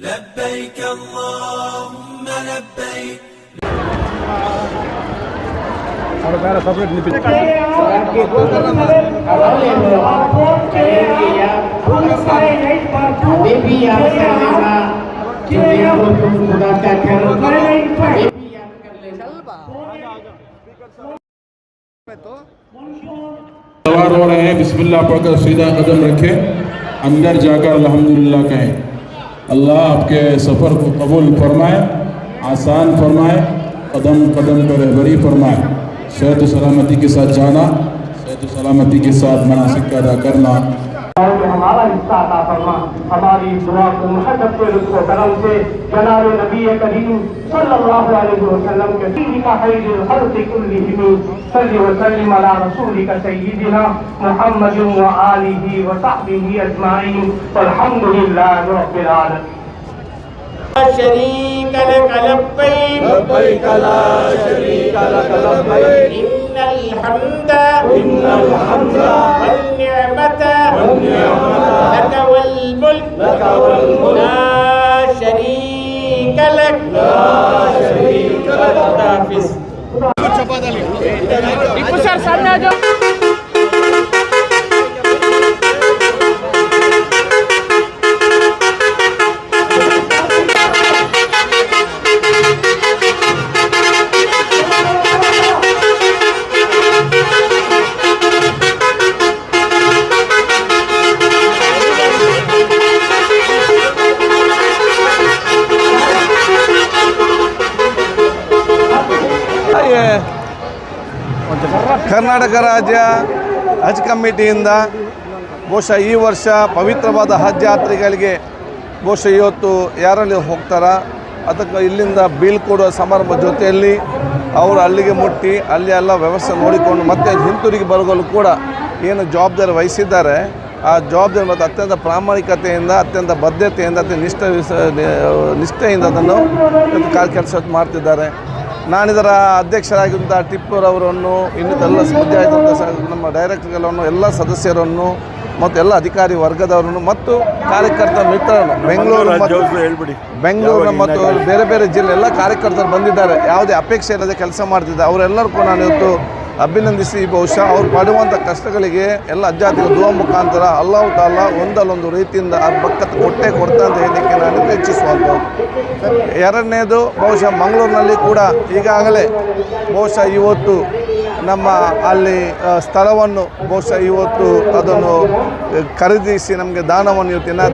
لبيك اللهم لبيك. सवार हो रहे हैं, बिस्मिल्लाह पढ़कर सीधा कदम रखें, अंदर जाकर अल्हम्दुलिल्लाह कहें। अल्लाह आपके सफ़र को कबूल फरमाए, आसान फरमाए, कदम कदम पर बरी फरमाए। सेहत सलामती के साथ जाना, सेहत सलामती के साथ मनासिक का अदा करना। हमारा हिस्सा अता फरमा। हमारी दुआ को मुहब्बत के लुत्फ़ व करम से जनाब नबी करीम सल्लल्लाहु अलैहि वसल्लम के दीनिका खैरुल खल्क़ि कुल्लिहिम सल्लि व सल्लिम अला रसूलिका सय्यिदिना मुहम्मद व आलिहि व सहबिहि अजमाइन वल्हम्दुलिल्लाहि रब्बिल आलमीन। शरीक लक लब्बैक लब्बैक ला शरीक लक लब्बैक इन्नल हम्द वल निअमत लक वल मुल्क ला शरीक लक हाफिज। टीपू सर सामने आ जाओ। ಕರ್ನಾಟಕ ರಾಜ್ಯ ಹಜ್ ಕಮಿಟಿಯಿಂದ ಬಹುಶಃ ಈ ವರ್ಷ ಪವಿತ್ರವಾದ ಹಜ್ ಯಾತ್ರಿಗಳಿಗೆ ಬಹುಶಃ ಇವತ್ತು ಯಾರಲ್ಲಿ ಹೋಗ್ತಾರ ಅದಕ್ಕೆ ಇಲ್ಲಿಂದ ಬೀಳ್ಕೊಡುವ ಸಮಾರಂಭ ಜೊತೆಯಲ್ಲಿ ಅವರು ಅಲ್ಲಿಗೆ ಮುಟ್ಟಿ ಅಲ್ಲಿ ಎಲ್ಲ ವ್ಯವಸ್ಥೆ ನೋಡಿಕೊಂಡು ಮತ್ತೆ ಹಿಂತಿರುಗಿ ಬರಲು ಕೂಡ ಏನು ಜವಾಬ್ದಾರಿ ವಹಿಸಿದ್ದಾರೆ ಆ ಜವಾಬ್ದಾರಿ ಮತ್ತು ಅತ್ಯಂತ ಪ್ರಾಮಾಣಿಕತೆಯಿಂದ ಅತ್ಯಂತ ಬದ್ಧತೆಯಿಂದ ನಿಷ್ಠೆಯಿಂದ ಅದನ್ನು ಕೆಲಸ ಮಾಡ್ತಿದ್ದಾರೆ. ನಾನಿದರ ಅಧ್ಯಕ್ಷರಾಗಿದ್ದಂಥ ಟಿಪ್ಪುರವರನ್ನು ಇನ್ನಿತೆಲ್ಲ ಸ್ಪರ್ಧೆ ಆದಂಥ ನಮ್ಮ ಡೈರೆಕ್ಟರ್ಗಳನ್ನು ಎಲ್ಲ ಸದಸ್ಯರನ್ನು ಮತ್ತು ಎಲ್ಲ ಅಧಿಕಾರಿ ವರ್ಗದವರನ್ನು ಮತ್ತು ಕಾರ್ಯಕರ್ತ ಮಿತ್ರರನ್ನು ಬೆಂಗಳೂರು ಮತ್ತು ಬೇರೆ ಬೇರೆ ಜಿಲ್ಲೆ ಎಲ್ಲ ಕಾರ್ಯಕರ್ತರು ಬಂದಿದ್ದಾರೆ. ಯಾವುದೇ ಅಪೇಕ್ಷೆ ಇಲ್ಲದೆ ಕೆಲಸ ಮಾಡ್ತಿದ್ದಾರೆ. ಅವರೆಲ್ಲರಿಗೂ ನಾನು ಇವತ್ತು ಅಭಿನಂದಿಸಿ ಬಹುಶಃ ಅವ್ರು ಪಡುವಂಥ ಕಷ್ಟಗಳಿಗೆ ಎಲ್ಲ ಅಜ್ಜಾತಿಗಳ ದುವಾ ಮುಖಾಂತರ ಅಲ್ಲಾಹು ತಾಲಾ ಒಂದಲ್ಲೊಂದು ರೀತಿಯಿಂದ ಆ ಬಕ್ಕತ್ತು ಕೊಡ್ತಾ ಅಂತ ಹೇಳಲಿಕ್ಕೆ ನಾನು ಇಚ್ಛಿಸುವಂಥದ್ದು. ಎರಡನೇದು ಬಹುಶಃ ಮಂಗಳೂರಿನಲ್ಲಿ ಕೂಡ ಈಗಾಗಲೇ ಬಹುಶಃ ಇವತ್ತು ನಮ್ಮ ಅಲ್ಲಿ ಸ್ಥಳವನ್ನು ಬಹುಶಃ ಇವತ್ತು ಅದನ್ನು ಖರೀದಿಸಿ ನಮಗೆ ದಾನವನ್ನು ಇವತ್ತಿನ